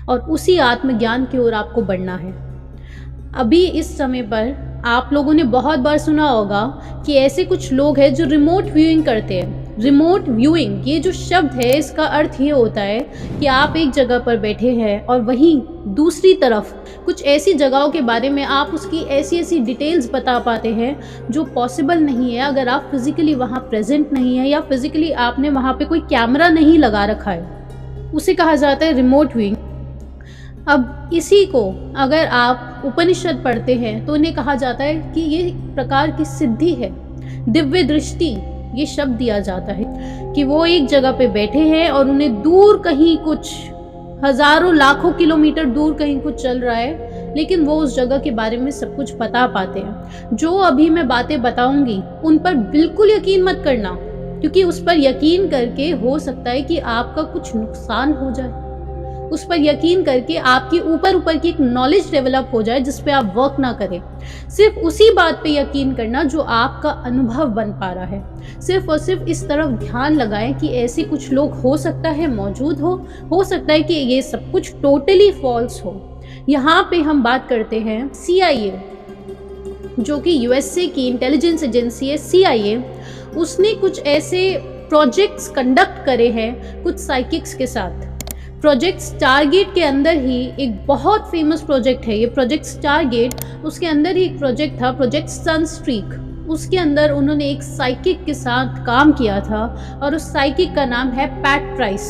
और उसी आत्मज्ञान की ओर आपको बढ़ना है। अभी इस समय पर आप लोगों ने बहुत बार सुना होगा कि ऐसे कुछ लोग हैं जो रिमोट व्यूइंग करते हैं। रिमोट व्यूइंग, ये जो शब्द है इसका अर्थ ये होता है कि आप एक जगह पर बैठे हैं और वहीं दूसरी तरफ कुछ ऐसी जगहों के बारे में आप उसकी ऐसी ऐसी डिटेल्स बता पाते हैं जो पॉसिबल नहीं है अगर आप फिज़िकली वहाँ प्रेजेंट नहीं है या फिज़िकली आपने वहाँ पे कोई कैमरा नहीं लगा रखा है। उसे कहा जाता है रिमोट व्यूइंग। अब इसी को अगर आप उपनिषद पढ़ते हैं तो उन्हें कहा जाता है कि ये प्रकार की सिद्धि है, दिव्य दृष्टि ये शब्द दिया जाता है कि वो एक जगह पे बैठे हैं और उन्हें दूर कहीं कुछ हजारों लाखों किलोमीटर दूर कहीं कुछ चल रहा है, लेकिन वो उस जगह के बारे में सब कुछ बता पाते हैं। जो अभी मैं बातें बताऊंगी उन पर बिल्कुल यकीन मत करना, क्योंकि उस पर यकीन करके हो सकता है कि आपका कुछ नुकसान हो जाए। उस पर यकीन करके आपकी ऊपर की एक नॉलेज डेवलप हो जाए जिस पे आप वर्क ना करें। सिर्फ उसी बात पे यकीन करना जो आपका अनुभव बन पा रहा है। सिर्फ और सिर्फ इस तरफ ध्यान लगाएं कि ऐसे कुछ लोग हो सकता है मौजूद हो सकता है कि ये सब कुछ टोटली फॉल्स हो। यहाँ पे हम बात करते हैं CIA, जो कि USA की इंटेलिजेंस एजेंसी है CIA। उसने कुछ ऐसे प्रोजेक्ट्स कंडक्ट करे हैं कुछ साइकिक्स के साथ। प्रोजेक्ट स्टारगेट के अंदर ही एक बहुत फेमस प्रोजेक्ट है ये प्रोजेक्ट स्टारगेट, उसके अंदर ही एक प्रोजेक्ट था प्रोजेक्ट सनस्ट्रीक। उसके अंदर उन्होंने एक साइकिक के साथ काम किया था और उस साइकिक का नाम है पैट प्राइस।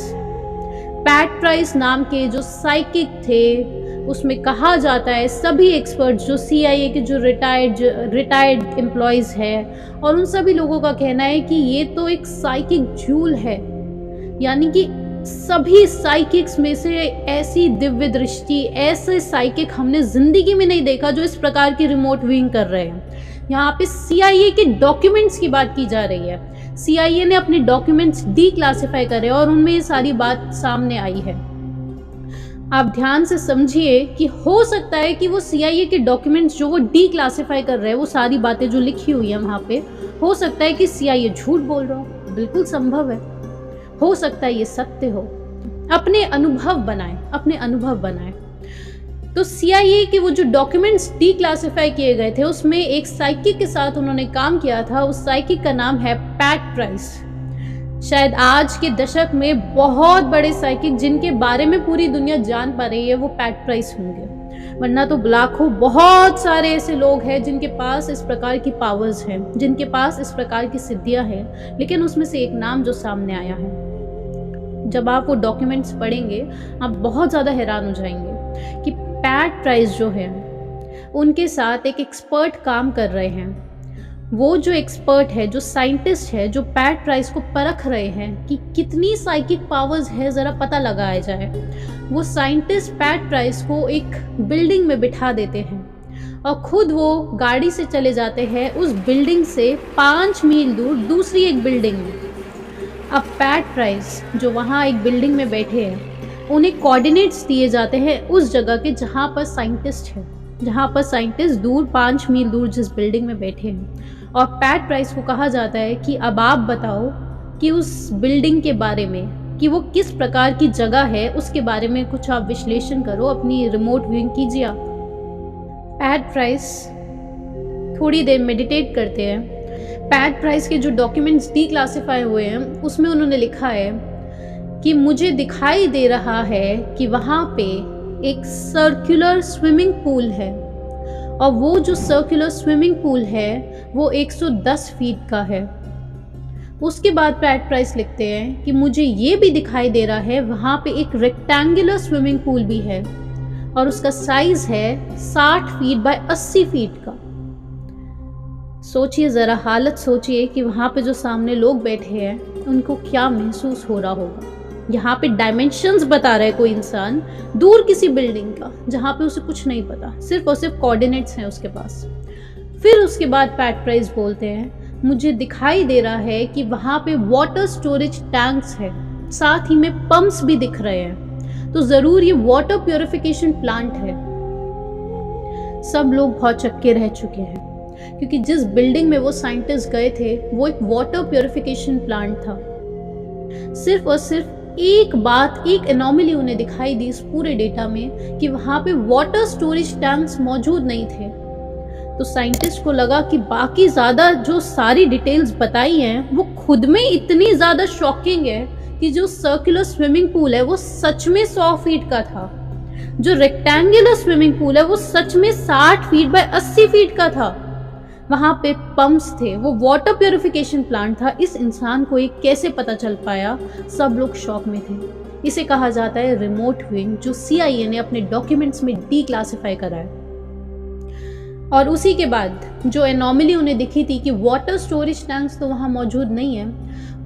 पैट प्राइस नाम के जो साइकिक थे उसमें कहा जाता है सभी एक्सपर्ट्स जो CIA के जो रिटायर्ड एम्प्लॉयज़ हैं और उन सभी लोगों का कहना है कि ये तो एक साइकिक जूल है, यानी कि सभी साइकिक्स में से ऐसी दिव्य दृष्टि, ऐसे साइकिक हमने जिंदगी में नहीं देखा जो इस प्रकार की रिमोट व्यूइंग कर रहे हैं। यहाँ पे CIA के डॉक्यूमेंट्स की बात की जा रही है। CIA ने अपने डॉक्यूमेंट्स डीक्लासिफाई करे और उनमें ये सारी बात सामने आई है। आप ध्यान से समझिए कि हो सकता है कि वो CIA के डॉक्यूमेंट्स जो वो डीक्लासिफाई कर रहे हैं, वो सारी बातें जो लिखी हुई है वहाँ पे, हो सकता है कि CIA झूठ बोल रहा हो, बिल्कुल संभव है। हो सकता है ये सत्य हो। अपने अनुभव बनाएं। तो CIA के वो जो डॉक्यूमेंट्स डीक्लासिफाई किए गए थे उसमें एक साइकिक के साथ उन्होंने काम किया था। उस साइकिक का नाम है पैट प्राइस। शायद आज के दशक में बहुत बड़े साइकिक जिनके बारे में पूरी दुनिया जान पा रही है वो पैट प्राइस होंगे, वरना तो लाखों बहुत सारे ऐसे लोग हैं जिनके पास इस प्रकार की पावर्स हैं, जिनके पास इस प्रकार की सिद्धियां हैं, लेकिन उसमें से एक नाम जो सामने आया है। जब आप वो डॉक्यूमेंट्स पढ़ेंगे आप बहुत ज़्यादा हैरान हो जाएंगे कि पैट प्राइस जो है उनके साथ एक एक्सपर्ट काम कर रहे हैं। वो जो एक्सपर्ट है, जो साइंटिस्ट है, जो पैट प्राइस को परख रहे हैं कि कितनी साइकिक पावर्स है, ज़रा पता लगाया जाए। वो साइंटिस्ट पैट प्राइस को एक बिल्डिंग में बिठा देते हैं और खुद वो गाड़ी से चले जाते हैं उस बिल्डिंग से 5 मील दूर दूसरी एक बिल्डिंग में। अब पैट प्राइस जो वहाँ एक बिल्डिंग में बैठे हैं उन्हें कोऑर्डिनेट्स दिए जाते हैं उस जगह के जहाँ पर साइंटिस्ट है, जहाँ पर साइंटिस्ट दूर 5 मील दूर जिस बिल्डिंग में बैठे हैं। और पैट प्राइस को कहा जाता है कि अब आप बताओ कि उस बिल्डिंग के बारे में, कि वो किस प्रकार की जगह है, उसके बारे में कुछ आप विश्लेषण करो, अपनी रिमोट व्यूइंग कीजिए आप। पैट प्राइस थोड़ी देर मेडिटेट करते हैं। पैट प्राइस के जो डॉक्यूमेंट्स डीक्लासिफाई हुए हैं उसमें उन्होंने लिखा है कि मुझे दिखाई दे रहा है कि वहाँ पे एक सर्कुलर स्विमिंग पूल है और वो जो सर्कुलर स्विमिंग पूल है वो 110 फीट का है। उसके बाद पैट प्राइस लिखते हैं कि मुझे ये भी दिखाई दे रहा है वहाँ पे एक रेक्टेंगुलर स्विमिंग पूल भी है और उसका साइज है 60 फीट बाय 80 फीट का। सोचिए ज़रा, हालत सोचिए कि वहाँ पे जो सामने लोग बैठे हैं उनको क्या महसूस हो रहा होगा। यहाँ पे डायमेंशंस बता रहा है कोई इंसान दूर किसी बिल्डिंग का, जहाँ पे उसे कुछ नहीं पता, सिर्फ और सिर्फ कोऑर्डिनेट्स हैं उसके पास। फिर उसके बाद पैट प्राइस बोलते हैं मुझे दिखाई दे रहा है कि वहाँ पे वाटर स्टोरेज टैंक्स है, साथ ही में पंप्स भी दिख रहे हैं, तो ज़रूर ये वाटर प्योरिफिकेशन प्लांट है। सब लोग बहुत चक्के रह चुके हैं क्योंकि जिस बिल्डिंग में वो साइंटिस्ट गए थे वो एक वाटर प्योरिफिकेशन प्लांट था। सिर्फ और सिर्फ एक बात, एक एनोमली उन्हें दिखाई दी इस पूरे डेटा में कि वहां पे वाटर स्टोरेज टैंक्स मौजूद नहीं थे। तो साइंटिस्ट को लगा कि बाकी ज्यादा जो सारी डिटेल्स बताई हैं वो खुद में इतनी ज्यादा शॉकिंग है कि जो सर्कुलर स्विमिंग पूल है वो सच में 100 फीट का था, जो रेक्टेंगुलर स्विमिंग पूल है वो सच में 60 फीट बाय 80 फीट का था, वहां पे पंप्स थे, वो वाटर प्यूरिफिकेशन प्लांट था। इस इंसान को ये कैसे पता चल पाया? सब लोग शॉक में थे। इसे कहा जाता है रिमोट व्यूइंग, जो CIA ने अपने डॉक्यूमेंट्स में डीक्लासिफाई करा है। और उसी के बाद जो एनोमली उन्हें दिखी थी कि वाटर स्टोरेज टैंक्स तो वहां मौजूद नहीं है,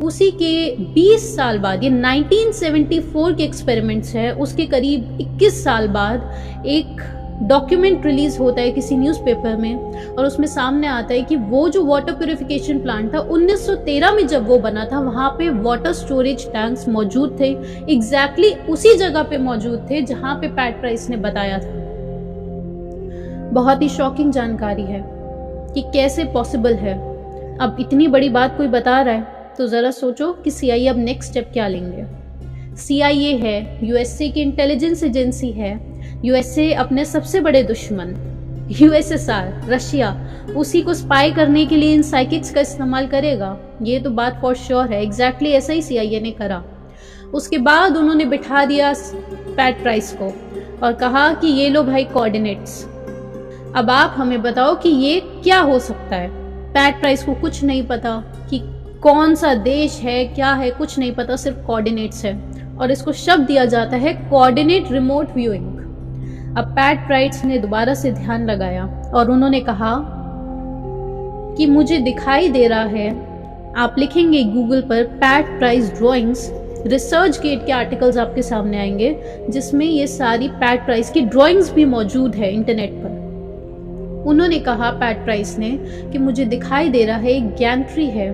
उसी के 20 साल बाद, ये 1974 के एक्सपेरिमेंट्स है, उसके करीब 21 साल बाद एक डॉक्यूमेंट रिलीज होता है किसी न्यूज़पेपर में, और उसमें सामने आता है कि वो जो वाटर प्यूरिफिकेशन प्लांट था 1913 में जब वो बना था, वहां पे वाटर स्टोरेज टैंक्स मौजूद थे, एग्जैक्टली उसी जगह पे मौजूद थे जहां पे पैट प्राइस ने बताया था। बहुत ही शॉकिंग जानकारी है कि कैसे पॉसिबल है। अब इतनी बड़ी बात कोई बता रहा है तो जरा सोचो कि CIA अब नेक्स्ट स्टेप क्या लेंगे। CIA है, USA की इंटेलिजेंस एजेंसी है, USA अपने सबसे बड़े दुश्मन USSR रशिया, उसी को स्पाई करने के लिए इन साइकिक्स का इस्तेमाल करेगा, ये तो बात फॉर श्योर है। एग्जैक्टली ऐसा ही CIA ने करा। उसके बाद उन्होंने बिठा दिया पैट प्राइस को और कहा कि ये लो भाई कोऑर्डिनेट्स, अब आप हमें बताओ कि ये क्या हो सकता है। पैट प्राइस को कुछ नहीं पता कि कौन सा देश है, क्या है, कुछ नहीं पता, सिर्फ कोऑर्डिनेट्स है, और इसको शब्द दिया जाता है कोऑर्डिनेट रिमोट व्यूइंग। अब पैट प्राइस ने दोबारा से ध्यान लगाया और उन्होंने कहा कि मुझे दिखाई दे रहा है, आप लिखेंगे गूगल पर pat price drawings, ResearchGate के आर्टिकल्स आपके सामने आएंगे जिसमें ये सारी पैट प्राइस की ड्राइंग्स भी मौजूद है इंटरनेट पर। उन्होंने कहा पैट प्राइस ने कि मुझे दिखाई दे रहा है एक गैंट्री है,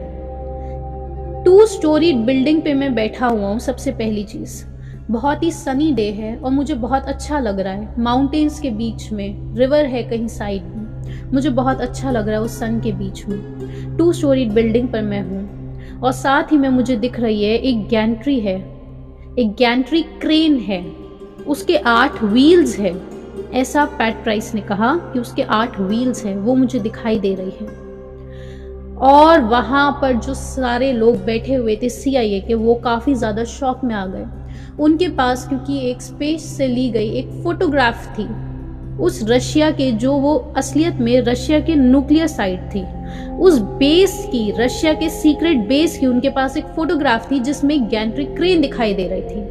2 स्टोरी बिल्डिंग पे मैं बैठा हुआ हूँ। सबसे पहली चीज, बहुत ही सनी डे है और मुझे बहुत अच्छा लग रहा है, माउंटेन्स के बीच में, रिवर है कहीं साइड में, मुझे बहुत अच्छा लग रहा है उस सन के बीच में। 2 स्टोरी बिल्डिंग पर मैं हूँ और साथ ही में मुझे दिख रही है एक गैंट्री है, एक गैंट्री क्रेन है, उसके 8 व्हील्स है। ऐसा पैट प्राइस ने कहा कि उसके 8 व्हील्स हैं, वो मुझे दिखाई दे रही है। और वहां पर जो सारे लोग बैठे हुए थे CIA के, वो काफी ज्यादा शॉक में आ गए। उनके पास क्योंकि एक स्पेस से ली गई एक फोटोग्राफ थी उस रशिया के, जो वो असलियत में रशिया के न्यूक्लियर साइट थी, उस बेस की, रशिया के सीक्रेट बेस की उनके पास एक फोटोग्राफ थी जिसमें गैंट्री क्रेन दिखाई दे रही थी।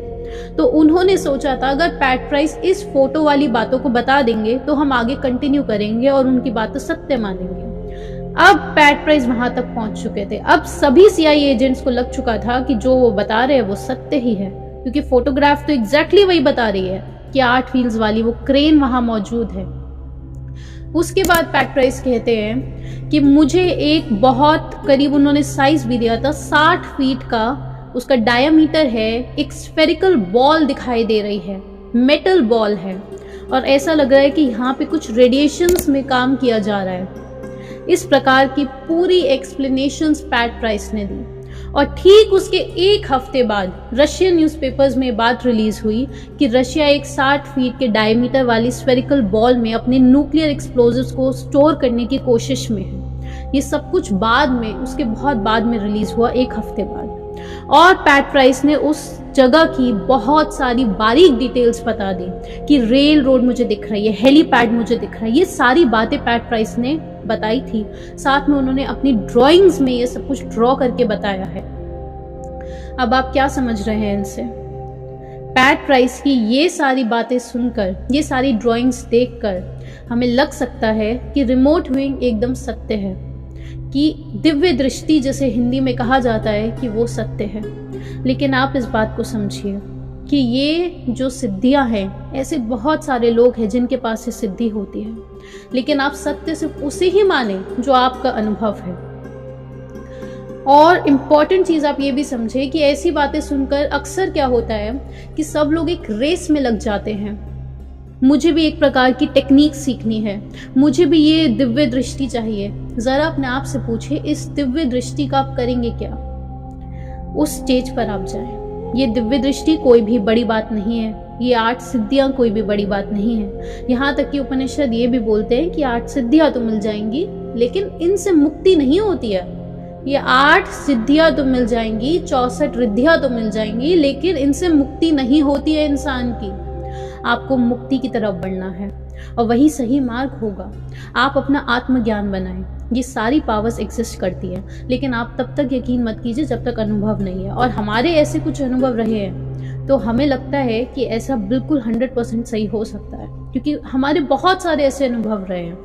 तो उन्होंने सोचा था अगर पैट प्राइस इस फोटो वाली बातों को बता देंगे तो हम आगे कंटिन्यू करेंगे और उनकी बात तो सत्य मानेंगे। अब पैट प्राइस वहां तक पहुंच चुके थे। अब सभी CIA एजेंट्स को लग चुका था कि जो वो बता रहे हैं वो सत्य ही है, क्योंकि फोटोग्राफ तो एग्जैक्टली वही बता रही है कि 8 व्हील्स वाली वो क्रेन वहां मौजूद है। उसके बाद पैट प्राइस कहते हैं कि मुझे एक बहुत करीब, उन्होंने साइज भी दिया था, 60 फीट का उसका डायामीटर है, एक स्फेरिकल बॉल दिखाई दे रही है, मेटल बॉल है, और ऐसा लग रहा है कि यहाँ पे कुछ रेडिएशंस में काम किया जा रहा है। इस प्रकार की पूरी एक्सप्लेनेशंस पैट प्राइस ने दी। और ठीक उसके 1 हफ्ते बाद रशियन न्यूज़पेपर्स में बात रिलीज हुई कि रशिया एक 60 फीट के डायमीटर वाली स्फेरिकल बॉल में अपने न्यूक्लियर एक्सप्लोजिव्स को स्टोर करने की कोशिश में है। ये सब कुछ बाद में, उसके बहुत बाद में रिलीज हुआ, 1 हफ्ते बाद। और पैट प्राइस ने उस जगह की बहुत सारी बारीक डिटेल्स बता दी कि रेल रोड मुझे दिख रही है, हेलीपैड मुझे दिख रहा है, ये सारी बातें पैट प्राइस ने बताई थी। साथ में उन्होंने अपनी ड्राइंग्स में ये सब कुछ ड्रॉ करके बताया है। अब आप क्या समझ रहे हैं इनसे? पैट प्राइस की ये सारी बातें सुनकर, ये सारी ड्राइंग्स देखकर हमें लग सकता है कि रिमोट व्यूइंग एकदम सत्य है, कि दिव्य दृष्टि जैसे हिंदी में कहा जाता है कि वो सत्य है। लेकिन आप इस बात को समझिए कि ये जो सिद्धियां हैं, ऐसे बहुत सारे लोग हैं जिनके पास ये सिद्धि होती है, लेकिन आप सत्य सिर्फ उसे ही माने जो आपका अनुभव है। और इम्पॉर्टेंट चीज आप ये भी समझे कि ऐसी बातें सुनकर अक्सर क्या होता है कि सब लोग एक रेस में लग जाते हैं। मुझे भी एक प्रकार की टेक्निक सीखनी है, मुझे भी ये दिव्य दृष्टि चाहिए। जरा अपने आप से पूछिए, इस दिव्य दृष्टि का आप करेंगे क्या? उस स्टेज पर आप जाएं। ये दिव्य दृष्टि कोई भी बड़ी बात नहीं है, ये 8 सिद्धियां कोई भी बड़ी बात नहीं है। यहाँ तक कि उपनिषद ये भी बोलते हैं कि 8 सिद्धियां तो मिल जाएंगी, लेकिन इनसे मुक्ति नहीं होती है। ये 8 सिद्धियां तो मिल जाएंगी, 64 रिद्धियां तो मिल जाएंगी, लेकिन इनसे मुक्ति नहीं होती है इंसान की। आपको मुक्ति की तरफ बढ़ना है और वही सही मार्ग होगा। आप अपना आत्मज्ञान बनाएं। ये सारी पावर्स एग्जिस्ट करती है, लेकिन आप तब तक यकीन मत कीजिए जब तक अनुभव नहीं है। और हमारे ऐसे कुछ अनुभव रहे हैं तो हमें लगता है कि ऐसा बिल्कुल 100% सही हो सकता है, क्योंकि हमारे बहुत सारे ऐसे अनुभव रहे हैं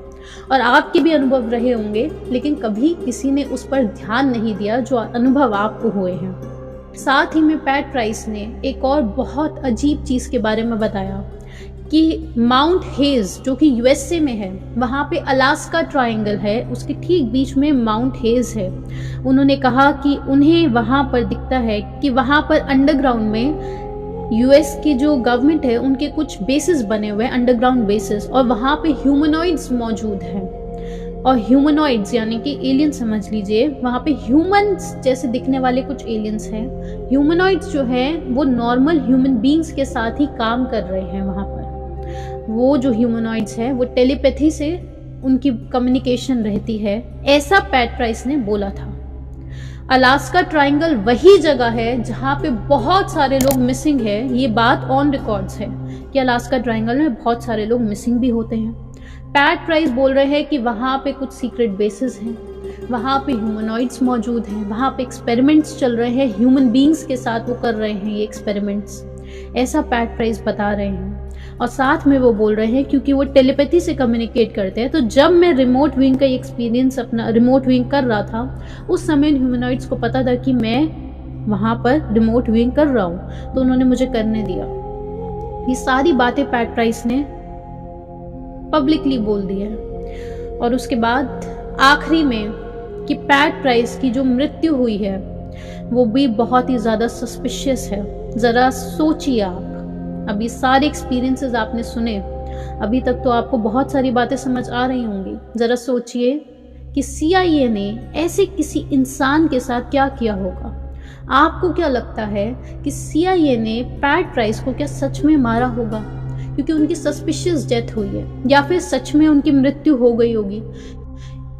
और आपके भी अनुभव रहे होंगे, लेकिन कभी किसी ने उस पर ध्यान नहीं दिया जो अनुभव आपको हुए हैं। साथ ही में पैट प्राइस ने एक और बहुत अजीब चीज़ के बारे में बताया कि माउंट हेज जो कि यूएसए में है, वहाँ पे अलास्का ट्रायंगल है, उसके ठीक बीच में माउंट हेज है। उन्होंने कहा कि उन्हें वहाँ पर दिखता है कि वहाँ पर अंडरग्राउंड में यूएस की जो गवर्नमेंट है उनके कुछ बेसिस बने हुए हैं, अंडरग्राउंड बेसिस, और वहाँ पे ह्यूमनॉइड्स मौजूद हैं। और ह्यूमनॉइड्स यानी कि एलियन समझ लीजिए, वहाँ पे ह्यूमन्स जैसे दिखने वाले कुछ एलियंस हैं। ह्यूमनॉइड्स जो हैं वो नॉर्मल ह्यूमन बींग्स के साथ ही काम कर रहे हैं। वहाँ पर वो जो ह्यूमनॉइड्स हैं वो टेलीपैथी से उनकी कम्युनिकेशन रहती है, ऐसा पैट प्राइस ने बोला था। अलास्का ट्रायंगल वही जगह है जहाँ पे बहुत सारे लोग मिसिंग है। ये बात ऑन रिकॉर्ड्स है कि अलास्का ट्रायंगल में बहुत सारे लोग मिसिंग भी होते हैं। पैट प्राइस बोल रहे हैं कि वहाँ पे कुछ सीक्रेट बेसिस हैं, वहाँ पे ह्यूमनॉइड्स मौजूद हैं, वहाँ पे एक्सपेरिमेंट्स चल रहे हैं, ह्यूमन बींग्स के साथ वो कर रहे हैं ये एक्सपेरिमेंट्स, ऐसा पैट प्राइस बता रहे हैं। और साथ में वो बोल रहे हैं क्योंकि वो टेलीपैथी से कम्युनिकेट करते हैं। तो जब मैं रिमोट व्यूइंग का एक्सपीरियंस अपना रिमोट व्यूइंग कर रहा था, उस समय ह्यूमनॉइड्स को पता था कि मैं वहाँ पर रिमोट व्यूइंग कर रहा हूँ, तो उन्होंने मुझे करने दिया। ये सारी बातें पैट प्राइस ने पब्लिकली बोल दी है। और उसके बाद आखिरी में कि पैट प्राइस की जो मृत्यु हुई है वो भी बहुत ही ज़्यादा सस्पिशियस है। ज़रा सोचिए आप, अभी सारे एक्सपीरियंसेस आपने सुने, अभी तक तो आपको बहुत सारी बातें समझ आ रही होंगी। ज़रा सोचिए कि CIA ने ऐसे किसी इंसान के साथ क्या किया होगा। आपको क्या लगता है कि CIA ने पैट प्राइस को क्या सच में मारा होगा क्योंकि उनकी सस्पिशियस डेथ हुई है, या फिर सच में उनकी मृत्यु हो गई होगी?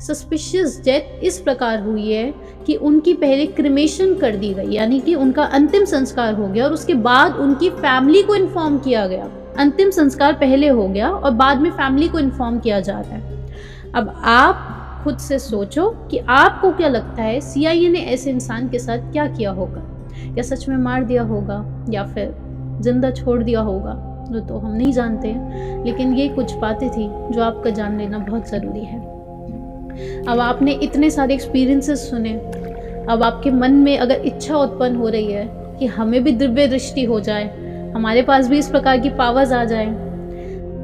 सस्पिशियस डेथ इस प्रकार हुई है कि उनकी पहले क्रिमेशन कर दी गई, यानी कि उनका अंतिम संस्कार हो गया और उसके बाद उनकी फैमिली को इन्फॉर्म किया गया। अंतिम संस्कार पहले हो गया और बाद में फैमिली को इन्फॉर्म किया जा रहा है। अब आप खुद से सोचो कि आपको क्या लगता है CIA ने ऐसे इंसान के साथ क्या किया होगा? क्या सच में मार दिया होगा या फिर जिंदा छोड़ दिया होगा? तो हम नहीं जानते हैं, लेकिन ये कुछ बातें थी जो आपका जान लेना बहुत ज़रूरी है। अब आपने इतने सारे एक्सपीरियंसेस सुने, अब आपके मन में अगर इच्छा उत्पन्न हो रही है कि हमें भी दिव्य दृष्टि हो जाए, हमारे पास भी इस प्रकार की पावर्स आ जाए,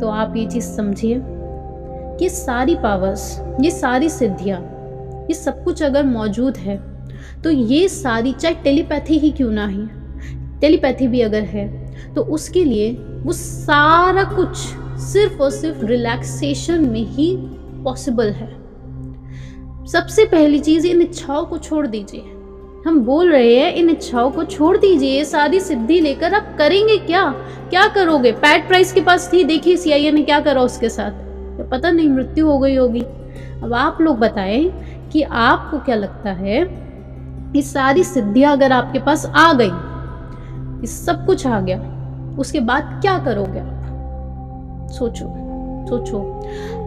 तो आप ये चीज़ समझिए कि सारी पावर्स, ये सारी सिद्धियाँ, ये सब कुछ अगर मौजूद है तो ये सारी, चाहे टेलीपैथी ही क्यों ना ही, टेलीपैथी भी अगर है तो उसके लिए वो सारा कुछ सिर्फ और सिर्फ रिलैक्सेशन में ही पॉसिबल है। सबसे पहली चीज़, इन इच्छाओं को छोड़ दीजिए। हम बोल रहे हैं इन इच्छाओं को छोड़ दीजिए। ये सारी सिद्धि लेकर आप करेंगे क्या? क्या करोगे? पैट प्राइस के पास थी, देखिए CIA ने क्या करा उसके साथ, तो पता नहीं मृत्यु हो गई होगी। अब आप लोग बताएं कि आपको क्या लगता है, ये सारी सिद्धियां अगर आपके पास आ गई, ये सब कुछ आ गया, उसके बाद क्या करोगे आप? सोचो सोचो।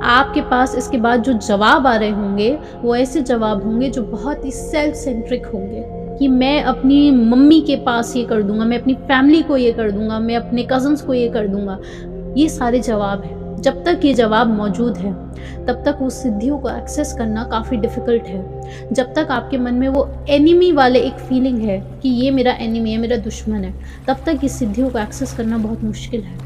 आपके पास इसके बाद जो जवाब आ रहे होंगे वो ऐसे जवाब होंगे जो बहुत ही सेल्फ सेंट्रिक होंगे कि मैं अपनी मम्मी के पास ये कर दूंगा, मैं अपनी फैमिली को ये कर दूंगा, मैं अपने कजन्स को ये कर दूंगा। ये सारे जवाब हैं। जब तक ये जवाब मौजूद है तब तक उस सिद्धियों को एक्सेस करना काफ़ी डिफ़िकल्ट है। जब तक आपके मन में वो एनिमी वाले एक फीलिंग है कि ये मेरा एनिमी है, मेरा दुश्मन है, तब तक इस सिद्धियों को एक्सेस करना बहुत मुश्किल है।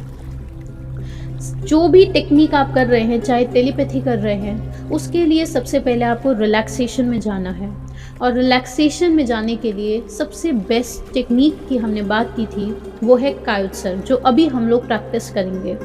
जो भी टेक्निक आप कर रहे हैं, चाहे टेलीपैथी कर रहे हैं, उसके लिए सबसे पहले आपको रिलैक्सेशन में जाना है। और रिलैक्सेशन में जाने के लिए सबसे बेस्ट टेक्निक की हमने बात की थी वो है कायोत्सर्ग, जो अभी हम लोग प्रैक्टिस करेंगे।